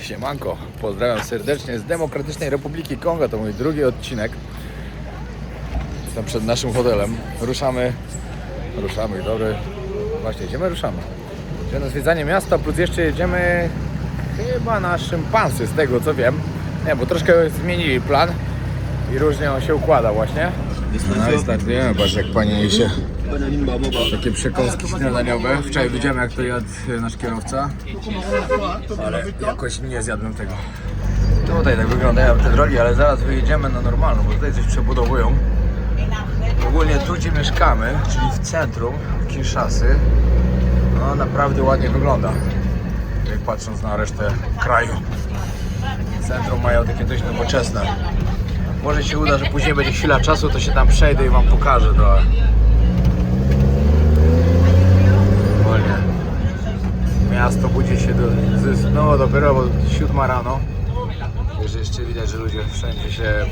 Siemanko, pozdrawiam serdecznie z Demokratycznej Republiki Konga, to mój drugi odcinek. Jestem przed naszym hotelem, ruszamy, dobry, właśnie jedziemy, ruszamy na zwiedzanie miasta, plus jeszcze jedziemy chyba na szympansy, z tego co wiem. Nie, bo troszkę zmienili plan i różnie on się układa właśnie. No i startujemy, patrz jak pani jesie. Takie przekąski śniadaniowe. Wczoraj widziałem jak to jadł nasz kierowca, ale jakoś nie zjadłem tego. Tutaj tak wyglądają te drogi, ale zaraz wyjedziemy na normalną, bo tutaj coś przebudowują. Ogólnie tu gdzie mieszkamy, czyli w centrum Kinshasy, no naprawdę ładnie wygląda, jak patrząc na resztę kraju. Centrum mają takie dość nowoczesne. Może się uda, że później będzie chwila czasu, to się tam przejdę i wam pokażę trochę. Miasto budzi się no dopiero bo 7 rano. Jeszcze widać, że ludzie wszędzie się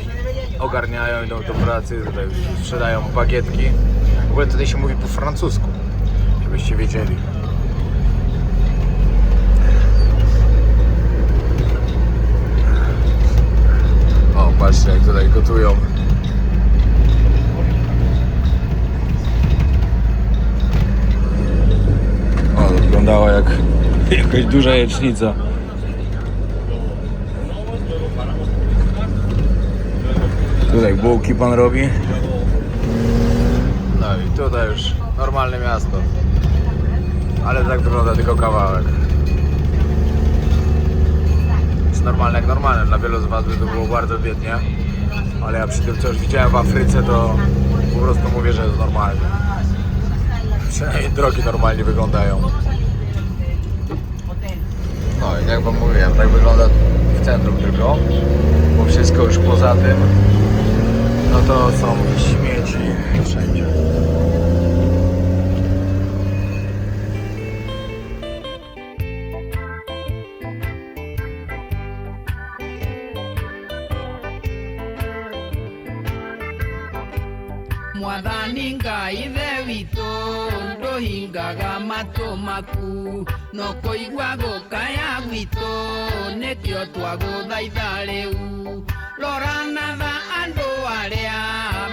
ogarniają, idą do pracy, tutaj sprzedają bagietki. W ogóle tutaj się mówi po francusku, żebyście wiedzieli. O, patrzcie jak tutaj gotują. O, to wyglądało jak jakaś duża jajecznica. Tutaj bułki pan robi. No i tutaj już normalne miasto. Ale tak wygląda tylko kawałek. Jest normalne jak normalne. Dla wielu z was by to było bardzo biednie. Ale ja przy tym co już widziałem w Afryce, to po prostu mówię, że jest normalnie. Przynajmniej drogi normalnie wyglądają. No i jak wam mówiłem, tak wygląda w centrum tylko. Bo wszystko już poza tym, no to są śmieci wszędzie. Mwathani Ngai ithe witũ ndũhingaga matũ maku no kũigua gũkaya gwitũ nĩkĩo twagũthaitha rĩu rora na tha andũ arĩa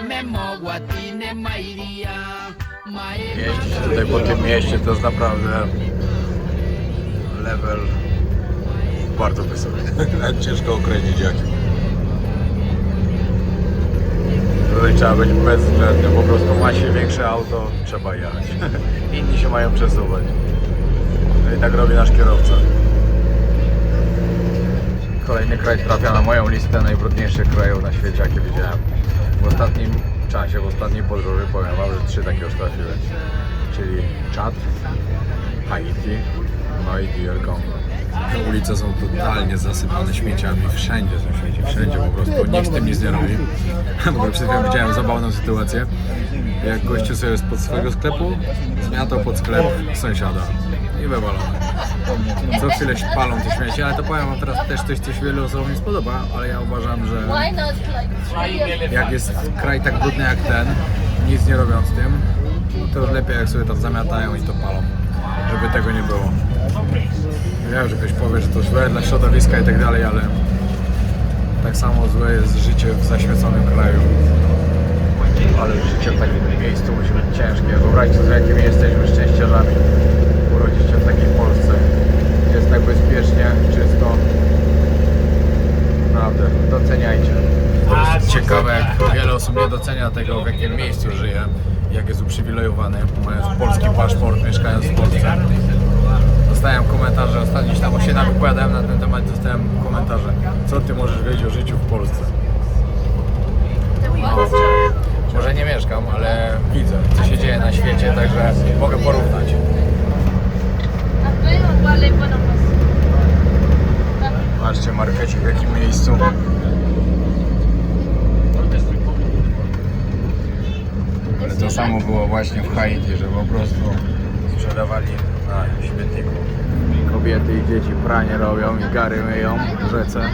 me mogwati-inĩ ma iria Jeździć tutaj po tym mieście to jest naprawdę level bardzo wysoki. Nawet ciężko określić jaki. Tutaj trzeba być bezwzględny, po prostu ma się większe auto, trzeba jechać. Inni się mają przesuwać. No i tak robi nasz kierowca. Kolejny kraj trafia na moją listę najbrudniejszych krajów na świecie, jakie widziałem. W ostatnim czasie, w ostatniej podróży powiem wam, że 3 takie już trafiły. Czyli Czad, Haiti, no i DR Congo. Te ulice są totalnie zasypane śmieciami, wszędzie są śmieci, wszędzie po prostu, nikt z tym nic nie robi. Bo przed chwilą widziałem zabawną sytuację, jak gościu sobie spod swojego sklepu zmiatał pod sklep sąsiada i wywalone. Co chwilę palą te śmieci, ale to powiem wam teraz też coś wielu osobom nie spodoba, ale ja uważam, że jak jest kraj tak brudny jak ten, nic nie robiąc z tym, to już lepiej jak sobie tam zamiatają i to palą, żeby tego nie było. Wiem, że ktoś powie, że to źle dla środowiska i tak dalej, ale tak samo złe jest życie w zaśmieconym kraju. Ale życie w takim miejscu musi być ciężkie. Wyobraźcie sobie, jakimi jesteśmy szczęściarzami. Urodzić się w takiej Polsce, gdzie jest tak bezpiecznie, czysto. Naprawdę, doceniajcie. To jest ciekawe, jak wiele osób nie docenia tego, w jakim miejscu żyje, jak jest uprzywilejowany, mając polski paszport, mieszkając w Polsce. Dostałem komentarze, ostatnio tam się wypowiadałem na ten temat, dostałem komentarze, co ty możesz wiedzieć o życiu w Polsce. No, może nie mieszkam, ale widzę, co się dzieje na świecie, także mogę porównać. Patrzcie, markecik w jakim miejscu. Ale to samo było właśnie w Haiti, że po prostu sprzedawali na śmietniku. Kobiety i dzieci pranie robią i gary myją w rzece.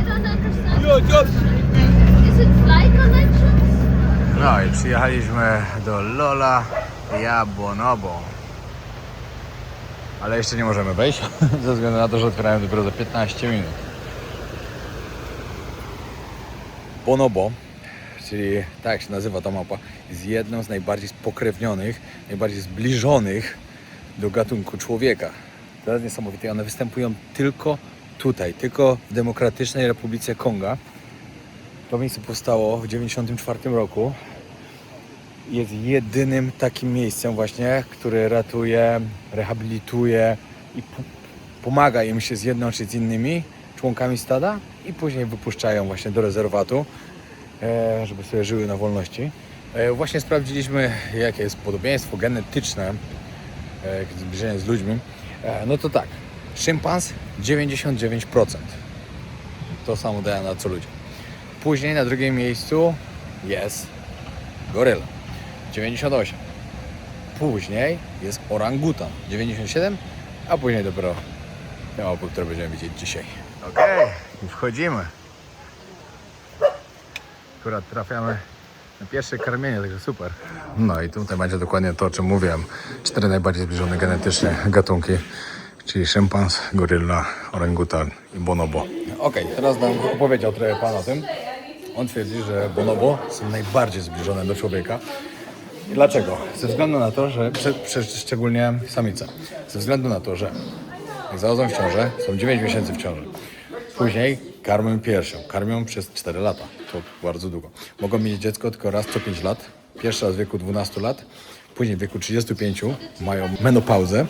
No i przyjechaliśmy do Lola Jabonobo. Ale jeszcze nie możemy wejść, ze względu na to, że otwierają dopiero za 15 minut. bonobo, czyli tak jak się nazywa ta małpa, jest jedną z najbardziej spokrewnionych, najbardziej zbliżonych do gatunku człowieka. To jest niesamowite. One występują tylko tutaj, tylko w Demokratycznej Republice Konga. To miejsce powstało w 1994 roku. Jest jedynym takim miejscem właśnie, które ratuje, rehabilituje i pomaga im się zjednoczyć z innymi członkami stada i później wypuszczają właśnie do rezerwatu, żeby sobie żyły na wolności. Właśnie sprawdziliśmy, jakie jest podobieństwo genetyczne, zbliżenie z ludźmi. No to tak, szympans 99%. To samo daje na co ludzie. Później na drugim miejscu jest goryla 98. Później jest orangutan 97, a później dopiero te małpy, które będziemy widzieć dzisiaj. Okej, wchodzimy. Akurat trafiamy na pierwsze karmienie, także super. No i tutaj będzie dokładnie to, o czym mówiłem. 4 najbardziej zbliżone genetycznie gatunki, czyli szympans, goryla, orangutan i bonobo. Okej, teraz nam opowiedział trochę pan o tym. On twierdzi, że bonobo są najbardziej zbliżone do człowieka. I dlaczego? Ze względu na to, że szczególnie samice. Ze względu na to, że jak zachodzą w ciążę, są 9 miesięcy w ciąży. Później karmią piersią. Karmią przez 4 lata. To bardzo długo. Mogą mieć dziecko tylko raz co 5 lat. Pierwszy raz w wieku 12 lat. Później w wieku 35 mają menopauzę.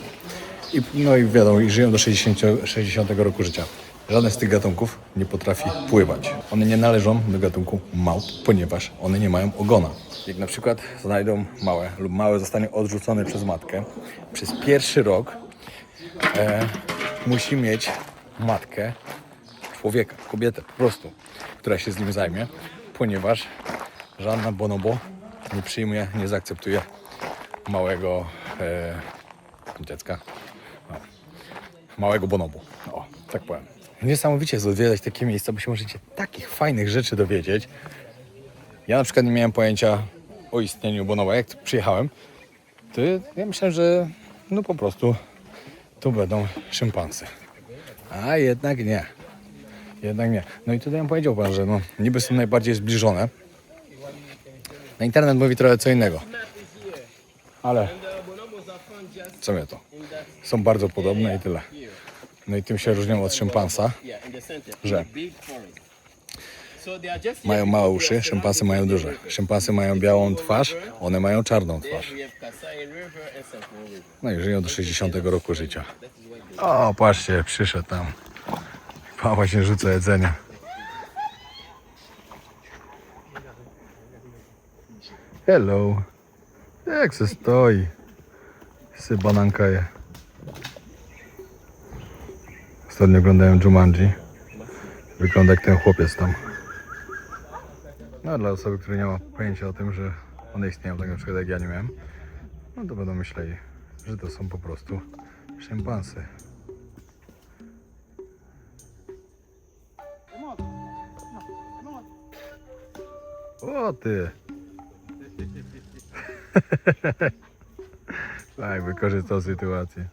No i wiadomo, i żyją do 60 roku życia. Żaden z tych gatunków nie potrafi pływać. One nie należą do gatunku małp, ponieważ one nie mają ogona. Jak na przykład znajdą małe lub małe zostanie odrzucone przez matkę, przez pierwszy rok musi mieć matkę człowieka, kobietę po prostu, która się z nim zajmie, ponieważ żadna bonobo nie przyjmuje, nie zaakceptuje małego dziecka, małego bonobo. O, tak powiem. Niesamowicie jest odwiedzać takie miejsca, bo się możecie takich fajnych rzeczy dowiedzieć. Ja na przykład nie miałem pojęcia o istnieniu bonobo. Jak tu przyjechałem, to ja myślałem, że no po prostu tu będą szympansy. A jednak nie. Jednak nie. No i tutaj powiedział pan, że no, niby są najbardziej zbliżone. Na internet mówi trochę co innego. Ale co mnie to? Są bardzo podobne i tyle. No i tym się różnią od szympansa, że mają małe uszy, szympansy mają duże. Szympansy mają białą twarz, one mają czarną twarz. No i żyją do 60 roku życia. O, patrzcie, przyszedł tam. Pan właśnie rzuca jedzenie. Hello. Jak se stoi? Se bananka je. Ostatnio oglądałem Jumanji. Wygląda jak ten chłopiec tam. No dla osoby, które nie ma pojęcia o tym, że one istnieją, tak na przykład jak ja nie miałem, no to będą myśleli, że to są po prostu szympansy. O ty! Tak, wykorzystał sytuację.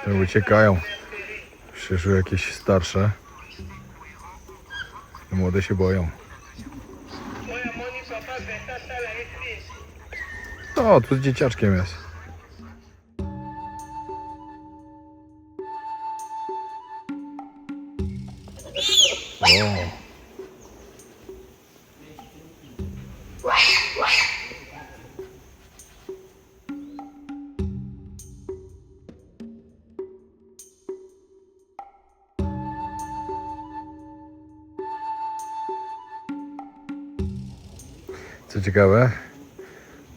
To uciekają. Przyszły jakieś starsze. Młode się boją. O, tu z dzieciaczkiem jest. O. Co ciekawe,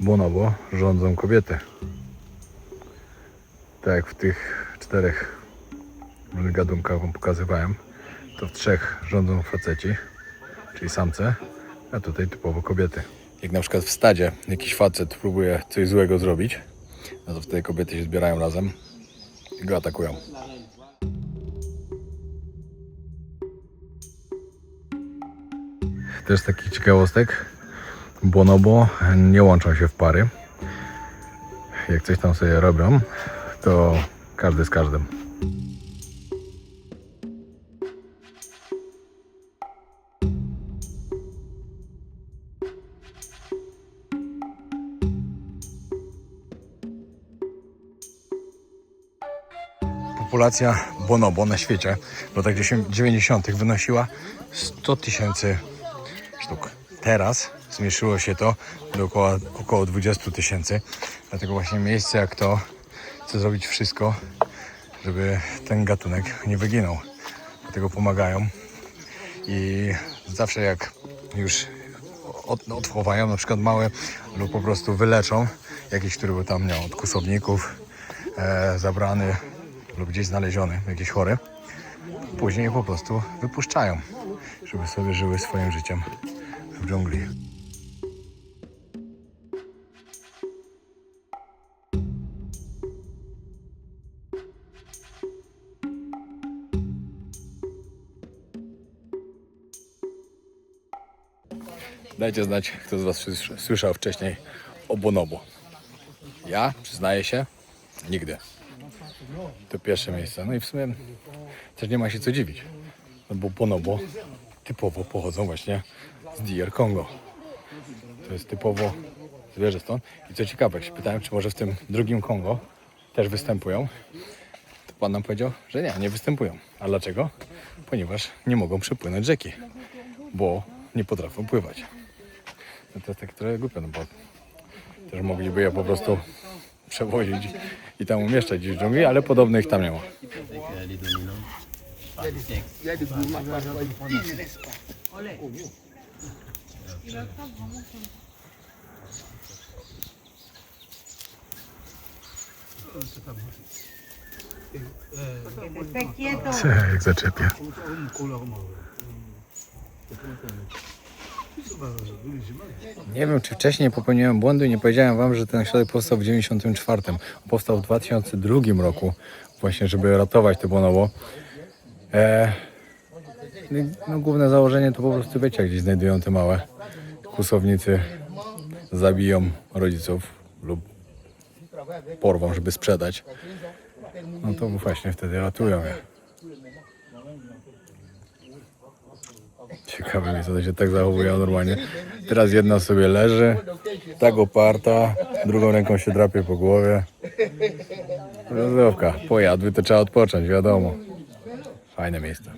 bonobo rządzą kobiety. Tak jak w tych 4 gatunkach wam pokazywałem, to w 3 rządzą faceci, czyli samce, a tutaj typowo kobiety. Jak na przykład w stadzie jakiś facet próbuje coś złego zrobić, no to wtedy kobiety się zbierają razem i go atakują. też z takich ciekawostek, bonobo nie łączą się w pary. Jak coś tam sobie robią, to każdy z każdym. Populacja bonobo na świecie w latach 90. wynosiła 100 000 sztuk. Teraz zmniejszyło się to do około 20 000. Dlatego właśnie miejsce jak to chce zrobić wszystko, żeby ten gatunek nie wyginął. Dlatego pomagają i zawsze jak już odchowają na przykład małe lub po prostu wyleczą jakiś, który był tam od kłusowników zabrany lub gdzieś znaleziony, jakiś chory, później je po prostu wypuszczają, żeby sobie żyły swoim życiem w dżungli. Dajcie znać, kto z Was słyszał wcześniej o bonobo. Ja, przyznaję się, nigdy. To pierwsze miejsce. No i w sumie też nie ma się co dziwić. No bo bonobo typowo pochodzą właśnie z DR Congo. To jest typowo zwierzę stąd. I co ciekawe, jak się pytałem, czy może w tym drugim Kongo też występują, to pan nam powiedział, że nie występują. A dlaczego? Ponieważ nie mogą przepłynąć rzeki, bo nie potrafią pływać. No to jest tak trochę głupio, no bo też mogliby je po prostu przewozić i tam umieszczać gdzieś w dżungli, ale podobno ich tam nie ma. Jak zaczepia. Nie wiem, czy wcześniej popełniłem błędu i nie powiedziałem Wam, że ten ośrodek powstał w 1994. Powstał w 2002 roku, właśnie żeby ratować te bonobo. No, główne założenie to po prostu, wiecie, gdzieś znajdują te małe kłusownicy, zabiją rodziców lub porwą, żeby sprzedać. No to właśnie wtedy ratują je. Ciekawe mi, co to się tak zachowuje normalnie. Teraz jedna sobie leży, tak oparta, drugą ręką się drapie po głowie. Rozdrowka, pojadły, to trzeba odpocząć, wiadomo. Fajne miejsce.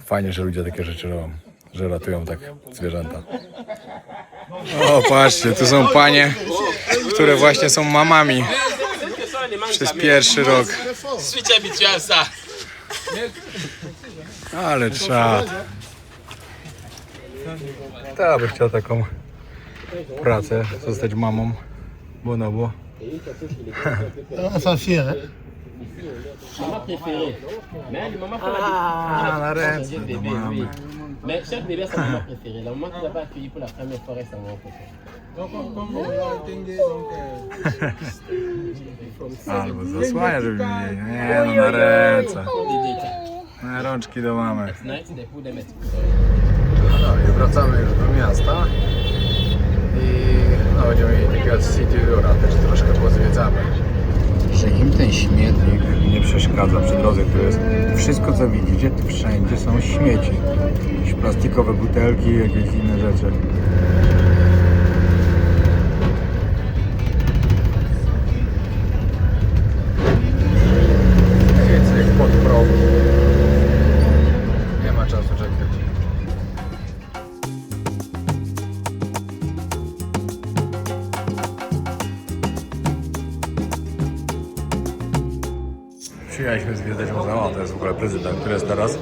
Fajnie, że ludzie takie rzeczy robią, że ratują tak zwierzęta. O, patrzcie, tu są panie, które właśnie są mamami przez pierwszy rok. Ale czad. Ja bym chciał taką pracę, zostać mamą bonobo. A, na ręce do mamy. Mais chaque bébé a sa maman préférée. La maman qui l'a pas accueilli pour la première fois reste sa maman préférée. Albo zasłania, żeby mnie. Nie, no na ręce. Na rączki do mamy. No i wracamy już do miasta. I no, będziemy mieli takiego city toura, też troszkę pozwiedzamy. Że im ten śmietnik nie przeszkadza przy drodze, to jest wszystko, co widzicie, tu wszędzie są śmieci. Jakieś plastikowe butelki, jakieś inne rzeczy. Więcej pod prąd. Nie ma czasu czekać. Przyjechaliśmy zwiedzać muzeum, to jest w ogóle prezydent, który jest teraz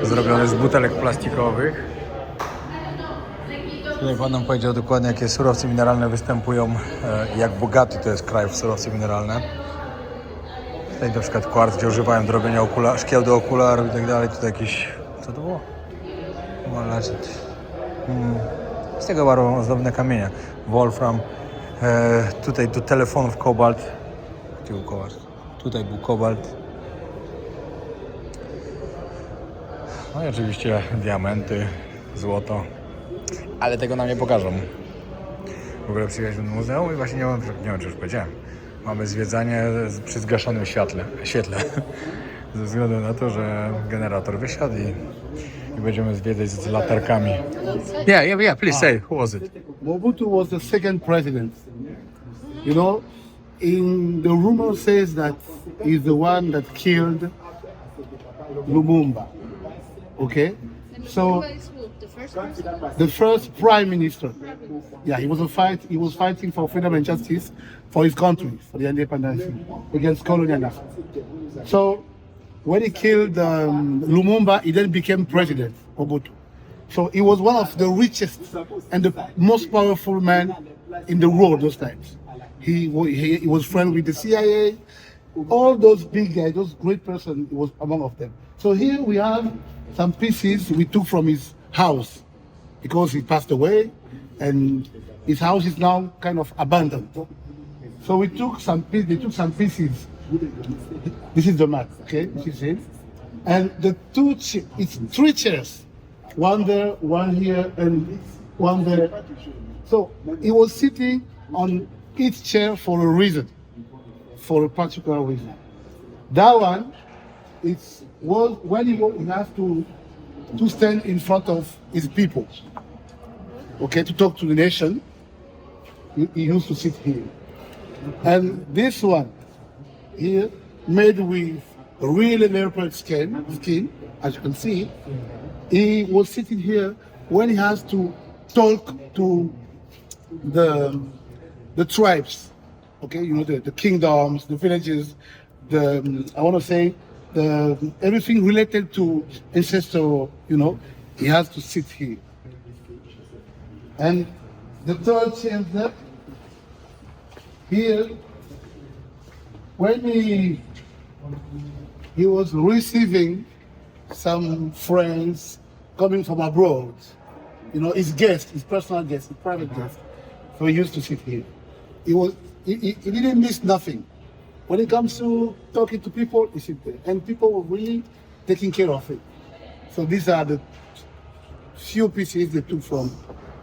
zrobiony z butelek plastikowych. Tutaj pan nam powiedział dokładnie, jakie surowce mineralne występują, jak bogaty to jest kraj w surowce mineralne. Tutaj na przykład kwarc, gdzie używają do robienia szkieł do okularów i tak dalej. Tutaj jakieś, co to było? Z tego barwą ozdobne kamienie. Wolfram. Tutaj do telefonów kobalt. Gdzie był kobalt? Tutaj był kobalt. No i oczywiście diamenty, złoto. Ale tego nam nie pokażą. W ogóle przyjechaliśmy do muzeum i właśnie nie wiem, czy już powiedziałem. Mamy zwiedzanie przy zgaszonym świetle. Ze względu na to, że generator wysiadł i będziemy zwiedzać z latarkami. Yeah, please say, who was it? Mobutu was the second president. You know, the rumor says that he's the one that killed Lumumba. Okay? So the first prime minister. Yeah, he was fighting for freedom and justice for his country, for the independence against colonialism. So when he killed Lumumba, he then became president, Mobutu. So he was one of the richest and the most powerful men in the world those times. He was friends with the CIA, all those big guys, those great persons, he was among of them. So here we have some pieces we took from his house because he passed away and his house is now kind of abandoned. So we took some pieces, they took some pieces. This is the mat, okay, this is it. And the it's 3 chairs. One there, one here, and one there. So he was sitting on each chair for a reason, for a particular reason. That one, was when he has to stand in front of his people, okay, to talk to the nation. He used to sit here. And this one here, made with real leopard skin, as you can see, he was sitting here when he has to talk to the tribes, okay, you know, the kingdoms, the villages, I want to say, everything related to ancestral, you know, he has to sit here. And the third chair here, when he was receiving some friends coming from abroad, you know, his guests, his personal guests, his private guests. So he used to sit here. He didn't miss nothing. When it comes to talking to people, he sit there. And people were really taking care of it. So these are the few pieces they took from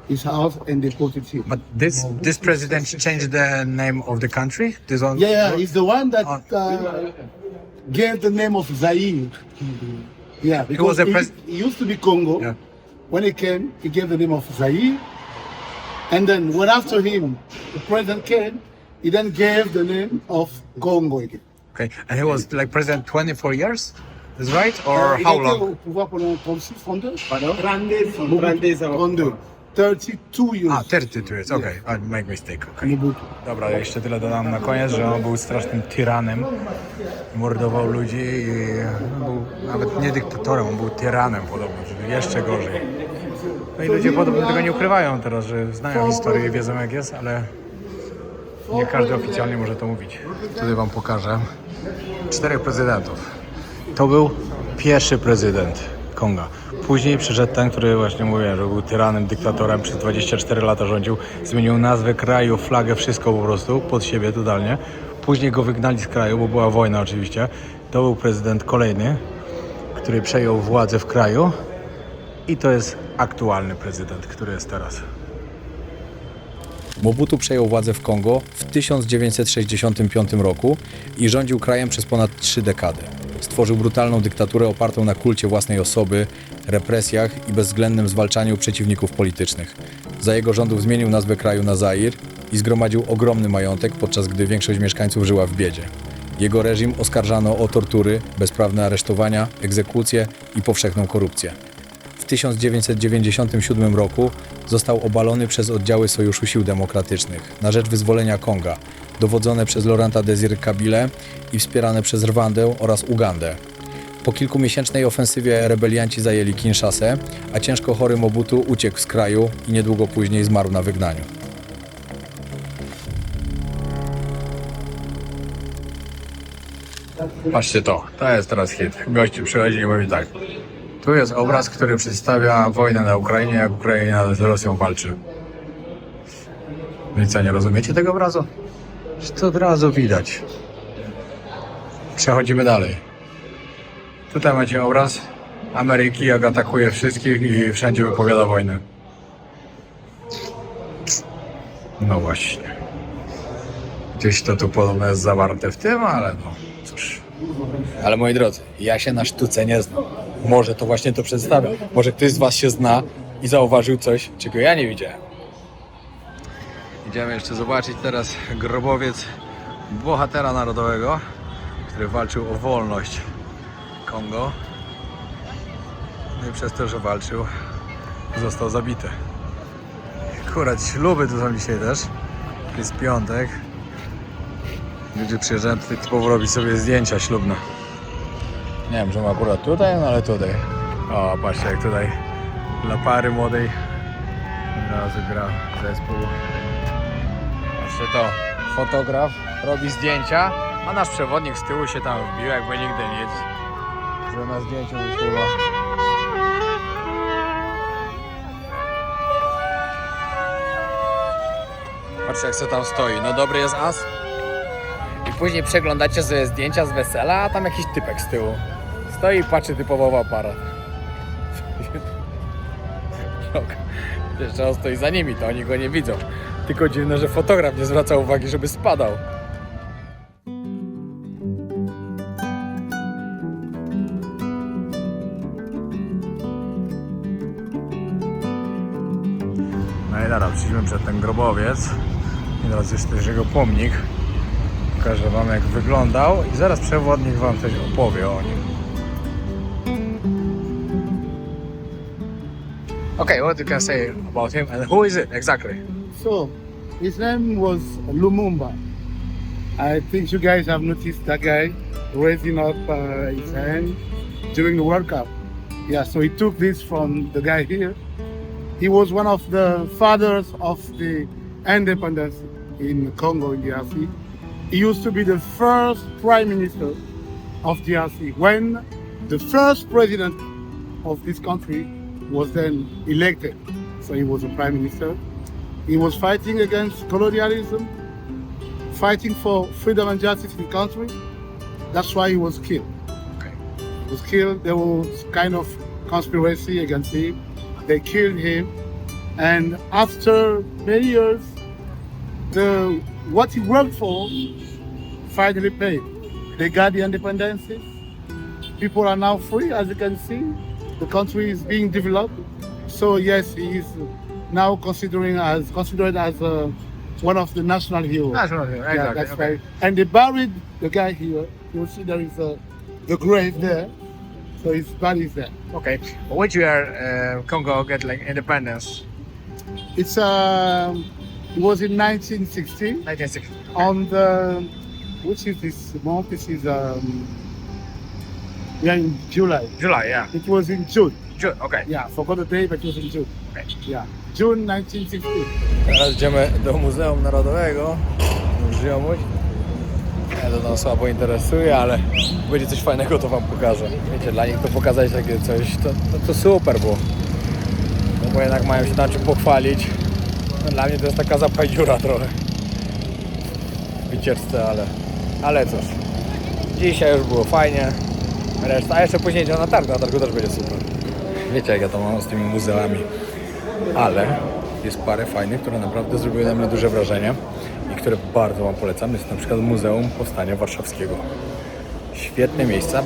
his house and they put it here. But this president changed the name of the country? This one? Yeah, he's the one that gave the name of Zaire. Yeah, because he used to be Congo. Yeah. When he came, he gave the name of Zaire. And then when after him, the president came, he then gave the name of Congo again. Okay, and he was like president 24 years? Is right? Or how Il était au long? pouvoir pendant 36, 32? Pardon 32 ans. 32. 32 years. 32 years, okay, I make mistake, okay. Mobutu. Dobra, jeszcze tyle dodam na koniec, że on był strasznym tyranem, mordował ludzi i był nawet nie dyktatorem, on był tyranem podobno, czyli jeszcze gorzej. No i ludzie podobno tego nie ukrywają teraz, że znają historię i wiedzą jak jest, ale nie każdy oficjalnie może to mówić. Tutaj wam pokażę 4 prezydentów. To był pierwszy prezydent Konga. Później przyszedł ten, który właśnie mówiłem, że był tyranem, dyktatorem, przez 24 lata rządził, zmienił nazwę kraju, flagę, wszystko po prostu, pod siebie totalnie. Później go wygnali z kraju, bo była wojna oczywiście. To był prezydent kolejny, który przejął władzę w kraju i to jest aktualny prezydent, który jest teraz. Mobutu przejął władzę w Kongo w 1965 roku i rządził krajem przez ponad 3 dekady. Stworzył brutalną dyktaturę opartą na kulcie własnej osoby, represjach i bezwzględnym zwalczaniu przeciwników politycznych. Za jego rządów zmienił nazwę kraju na Zair i zgromadził ogromny majątek, podczas gdy większość mieszkańców żyła w biedzie. Jego reżim oskarżano o tortury, bezprawne aresztowania, egzekucje i powszechną korupcję. W 1997 roku został obalony przez oddziały Sojuszu Sił Demokratycznych na rzecz wyzwolenia Konga, dowodzone przez Laurenta Désiré Kabilę i wspierane przez Rwandę oraz Ugandę. Po kilkumiesięcznej ofensywie rebelianci zajęli Kinshasę, a ciężko chory Mobutu uciekł z kraju i niedługo później zmarł na wygnaniu. Patrzcie to jest teraz hit. Gościu przychodzi i mówi tak. Tu jest obraz, który przedstawia wojnę na Ukrainie, jak Ukraina z Rosją walczy. No i co, nie rozumiecie tego obrazu? To od razu widać. Przechodzimy dalej. Tutaj macie obraz Ameryki, jak atakuje wszystkich i wszędzie wypowiada wojnę. No właśnie. Gdzieś to tu podobno jest zawarte w tym, ale no cóż. Ale moi drodzy, ja się na sztuce nie znam. Może to właśnie to przedstawia. Może ktoś z was się zna i zauważył coś, czego ja nie widziałem. Idziemy jeszcze zobaczyć teraz grobowiec bohatera narodowego, który walczył o wolność Kongo. No i przez to, że walczył, został zabity. Akurat śluby tu są dzisiaj też. Jest piątek. Ludzie przyjeżdżają tutaj typowo robić sobie zdjęcia ślubne. Nie wiem, że ma akurat tutaj, no ale tutaj. O, patrzcie jak tutaj dla pary młodej od razu gra zespół. Patrzcie to, fotograf robi zdjęcia, a nasz przewodnik z tyłu się tam wbił, jakby nigdy nic. Że na zdjęciu wyśpiewa. Patrzcie jak se tam stoi, no dobry jest as. I później przeglądacie sobie zdjęcia z wesela, a tam jakiś typek z tyłu stoi i patrzy typowo w aparat. Jeszcze on stoi za nimi, to oni go nie widzą. Tylko dziwne, że fotograf nie zwraca uwagi, żeby spadał. No i teraz przyjdziemy przed ten grobowiec i teraz jest też jego pomnik. Pokażę wam jak wyglądał i zaraz przewodnik wam coś opowie o nim. Okay, what you can say about him and who is it exactly? So, his name was Lumumba. I think you guys have noticed that guy raising up his hand during the World Cup. Yeah, so he took this from the guy here. He was one of the fathers of the independence in Congo, in DRC. He used to be the first prime minister of DRC when the first president of this country was then elected. So he was a prime minister. He was fighting against colonialism, fighting for freedom and justice in the country. That's why he was killed. Okay. He was killed. There was kind of conspiracy against him. They killed him. And after many years, what he worked for finally paid. They got the independences. People are now free, as you can see. The country is being developed. So yes, he is now considered as one of the national heroes. National hero, exactly. Yeah, that's Okay. right. And they buried the guy here. You'll see there is the grave there. So his body is there. Okay. Which year Congo get like independence? It's it was in 1916 1960. on the, which is this month? This is in July. July, yeah. It was in June. June, okay. Yeah, forgot the day, but it was in June. Okay. Yeah, June 1916. Teraz idziemy do Muzeum Narodowego. Ziomuś. Ja to tam słabo interesuje, ale będzie coś fajnego, to wam pokażę. Wiecie, dla nich to pokazać takie coś, to super było. No bo jednak mają się na czym pochwalić. No dla mnie to jest taka zapajdziura trochę. W wycieczce, ale cóż. Dzisiaj już było fajnie. Reszta, a jeszcze później idziemy na targu też będzie super. Wiecie jak ja to mam z tymi muzeami. Ale jest parę fajnych, które naprawdę zrobiły na mnie duże wrażenie i które bardzo wam polecam. Jest na przykład Muzeum Powstania Warszawskiego. Świetne miejsca,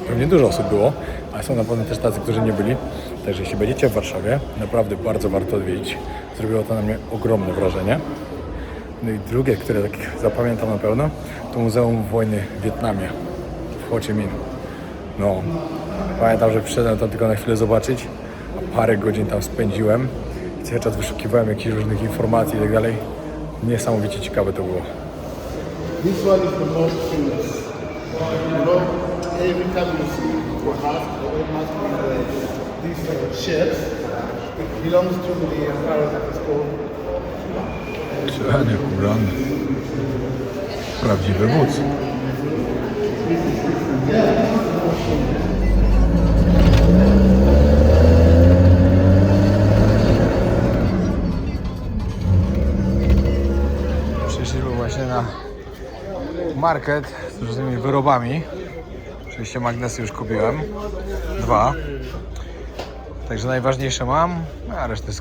pewnie dużo osób było, ale są na pewno też tacy, którzy nie byli. Także jeśli będziecie w Warszawie, naprawdę bardzo warto odwiedzić. Zrobiło to na mnie ogromne wrażenie. No i drugie, które tak zapamiętam na pewno, to Muzeum Wojny w Wietnamie, w Ho Chi Minh. No, pamiętam, że przyszedłem tam tylko na chwilę zobaczyć, a parę godzin tam spędziłem i cały czas wyszukiwałem jakichś różnych informacji i tak dalej. Niesamowicie ciekawe to było. This one is the most famous. You know, every time you see these ships, it belongs to the Empire that is called. Przylanie ubrany. Prawdziwy wódz. Przyszliśmy właśnie na market z różnymi wyrobami. Oczywiście magnesy już kupiłem. 2. Także najważniejsze mam, a resztę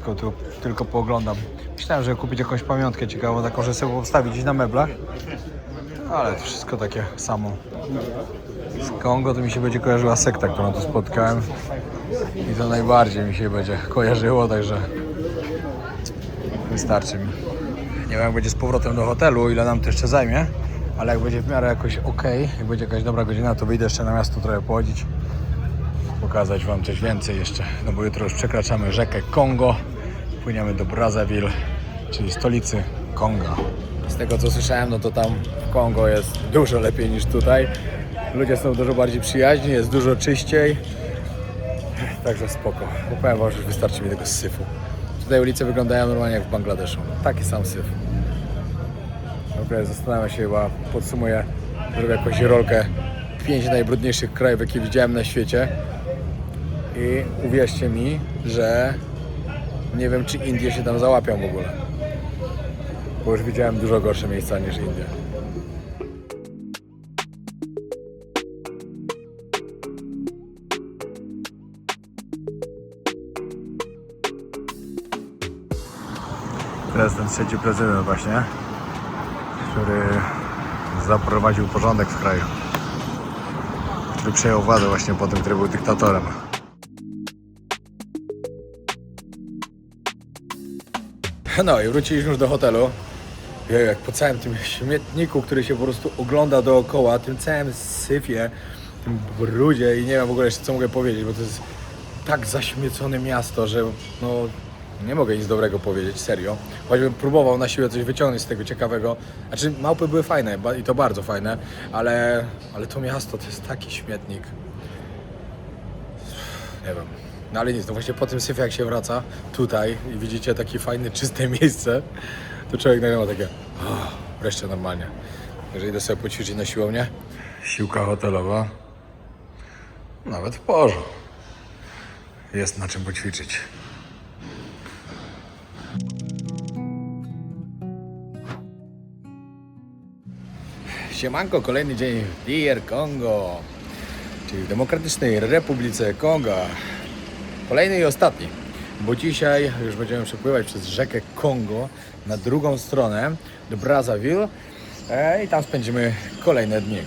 tylko pooglądam. Myślałem, że kupić jakąś pamiątkę ciekawą, taką, że sobie postawić gdzieś na meblach. Ale to wszystko takie samo. Z Kongo to mi się będzie kojarzyła sekta, którą tu spotkałem. I to najbardziej mi się będzie kojarzyło, także wystarczy mi. Nie wiem, jak będzie z powrotem do hotelu, ile nam to jeszcze zajmie, ale jak będzie w miarę jakoś ok, jak będzie jakaś dobra godzina, to wyjdę jeszcze na miasto trochę pochodzić, pokazać wam coś więcej jeszcze, no bo jutro już przekraczamy rzekę Kongo, płyniemy do Brazzaville, czyli stolicy Konga. Z tego co słyszałem, no to tam w Kongo jest dużo lepiej niż tutaj. Ludzie są dużo bardziej przyjaźni, jest dużo czyściej. Także spoko. Bo powiem wam, że wystarczy mi tego syfu. Tutaj ulice wyglądają normalnie jak w Bangladeszu. Taki sam syf. Okej, zastanawiam się chyba, podsumuję, zrobię jakąś rolkę 5 najbrudniejszych krajów, jakie widziałem na świecie. I uwierzcie mi, że nie wiem, czy Indie się tam załapią w ogóle. Bo już widziałem dużo gorsze miejsca niż Indie. Teraz ten trzeci prezydent właśnie, który zaprowadził porządek w kraju, który przejął władzę właśnie po tym, który był dyktatorem. No i wróciliśmy już do hotelu. Jeju, jak po całym tym śmietniku, który się po prostu ogląda dookoła, tym całym syfie, tym brudzie i nie wiem w ogóle jeszcze co mogę powiedzieć, bo to jest tak zaśmiecone miasto, że no nie mogę nic dobrego powiedzieć, serio. Choćbym próbował na siłę coś wyciągnąć z tego ciekawego. Znaczy małpy były fajne i to bardzo fajne, ale to miasto to jest taki śmietnik. Nie wiem. No ale nic, no właśnie po tym syfie jak się wraca tutaj i widzicie takie fajne, czyste miejsce, to człowiek nagle ma takie wreszcie normalnie. Jeżeli idę sobie poćwiczyć na siłownię, siłka hotelowa, nawet w porządku. Jest na czym poćwiczyć. Siemanko, kolejny dzień w DR Kongo, czyli w Demokratycznej Republice Konga. Kolejny i ostatni, bo dzisiaj już będziemy przepływać przez rzekę Kongo na drugą stronę do Brazzaville i tam spędzimy kolejne dni.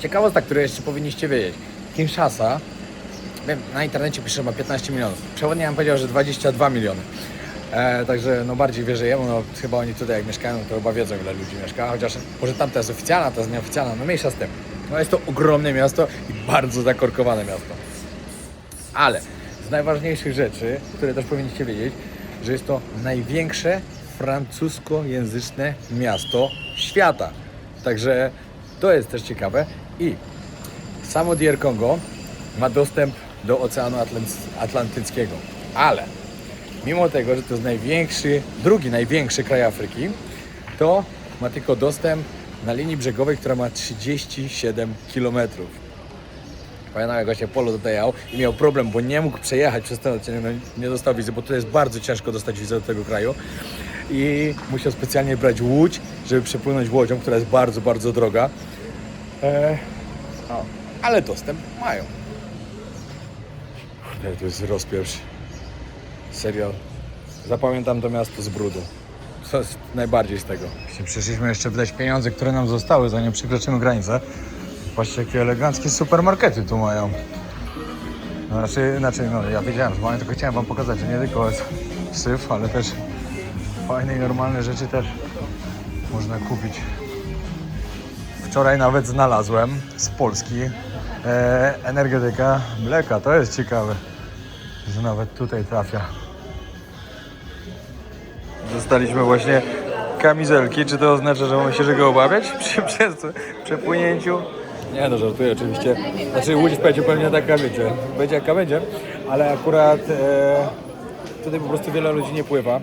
Ciekawostka, którą jeszcze powinniście wiedzieć. Kinshasa, na internecie pisze, że ma 15 milionów. Przewodnik nam powiedział, że 22 miliony. Także no bardziej wierzyjemy, no chyba oni tutaj jak mieszkają, to chyba wiedzą ile ludzi mieszka, chociaż może tamta jest oficjalna, ta jest nieoficjalna, no mniejsza z tym. No jest to ogromne miasto i bardzo zakorkowane miasto. Ale z najważniejszych rzeczy, które też powinniście wiedzieć, że jest to największe francuskojęzyczne miasto świata. Także to jest też ciekawe i samo DR Kongo ma dostęp do Oceanu Atlantyckiego, ale mimo tego, że to jest drugi największy kraj Afryki, to ma tylko dostęp na linii brzegowej, która ma 37 km. Pamiętam, jak właśnie Polo tutaj jechał i miał problem, bo nie mógł przejechać przez ten odcinek, no nie dostał wizy, bo tutaj jest bardzo ciężko dostać wizę do tego kraju i musiał specjalnie brać łódź, żeby przepłynąć łodzią, która jest bardzo, bardzo droga. Ale dostęp mają. To jest rozpierw. Serio. Zapamiętam to miasto z brudu. To jest najbardziej z tego. Przyszliśmy jeszcze wydać pieniądze, które nam zostały, zanim przekroczymy granicę. Patrzcie, jakie eleganckie supermarkety tu mają. Znaczy, no ja wiedziałem, że mają, tylko chciałem wam pokazać, że nie tylko jest syf, ale też fajne i normalne rzeczy też można kupić. Wczoraj nawet znalazłem z Polski energetyka mleka. To jest ciekawe, że nawet tutaj trafia. Dostaliśmy właśnie kamizelki. Czy to oznacza, że mamy się czego obawiać przy przepłynięciu? Nie no, żartuję oczywiście. Znaczy łódź będzie pewnie taka, wiecie, będzie jaka będzie, ale akurat tutaj po prostu wiele ludzi nie pływa,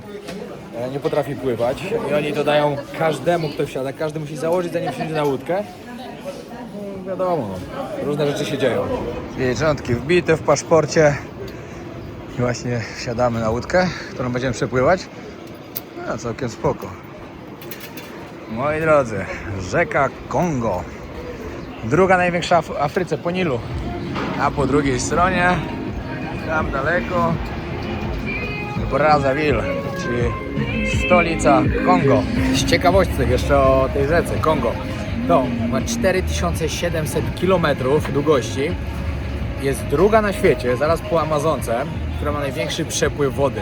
nie potrafi pływać i oni to dają każdemu, kto wsiada, każdy musi założyć, zanim wsiądzie na łódkę. No, wiadomo, różne rzeczy się dzieją. Pieczątki wbite w paszporcie i właśnie wsiadamy na łódkę, którą będziemy przepływać. No, całkiem spoko. Moi drodzy, rzeka Kongo. Druga największa w Afryce po Nilu. A po drugiej stronie, tam daleko, Brazzaville, czyli czyli stolica Kongo. Z ciekawostek jeszcze o tej rzece Kongo. To ma 4700 km długości. Jest druga na świecie, zaraz po Amazonce, która ma największy przepływ wody.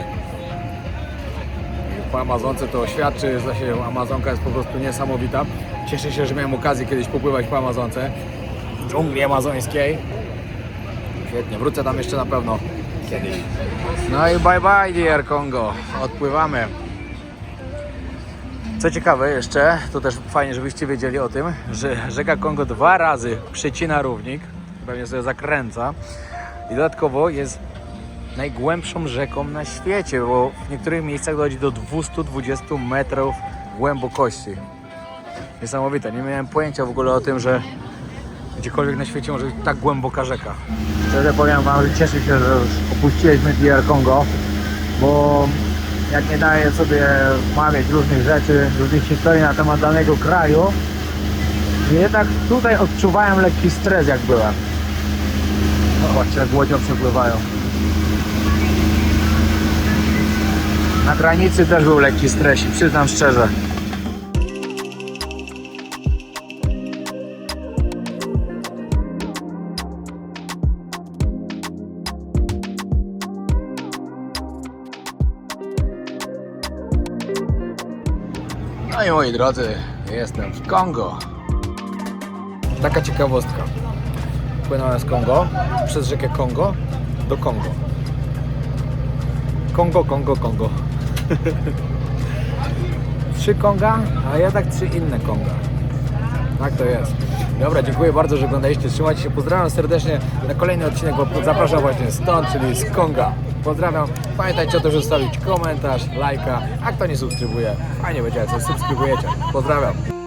Po Amazonce to świadczy, że się Amazonka jest po prostu niesamowita. Cieszę się, że miałem okazję kiedyś popływać po Amazonce, w dżungli amazońskiej. Świetnie, wrócę tam jeszcze na pewno kiedyś. No i bye bye dear Kongo, odpływamy. Co ciekawe jeszcze, to też fajnie, żebyście wiedzieli o tym, że rzeka Kongo 2 razy przecina równik, pewnie sobie zakręca i dodatkowo jest najgłębszą rzeką na świecie, bo w niektórych miejscach dochodzi do 220 metrów głębokości. Niesamowite, nie miałem pojęcia w ogóle o tym, że gdziekolwiek na świecie może być tak głęboka rzeka. Szczerze powiem wam, że cieszę się, że już opuściliśmy DR Kongo, bo jak nie daję sobie wmawiać różnych rzeczy, różnych historii na temat danego kraju, jednak tutaj odczuwałem lekki stres jak byłem. Zobaczcie, jak łodzią przepływają. Na granicy też był lekki stresik, przyznam szczerze. No i moi drodzy, jestem w Kongo. Taka ciekawostka. Płynąłem z Kongo, przez rzekę Kongo do Kongo. Kongo, Kongo, Kongo. 3 Konga, a jednak 3 inne Konga. Tak to jest. Dobra, dziękuję bardzo, że oglądaliście. Trzymajcie się, pozdrawiam serdecznie na kolejny odcinek, bo zapraszam właśnie stąd, czyli z Konga. Pozdrawiam. Pamiętajcie o tym, żeby zostawić komentarz, lajka. A kto nie subskrybuje, fajnie będzie, jak coś subskrybujecie. Pozdrawiam.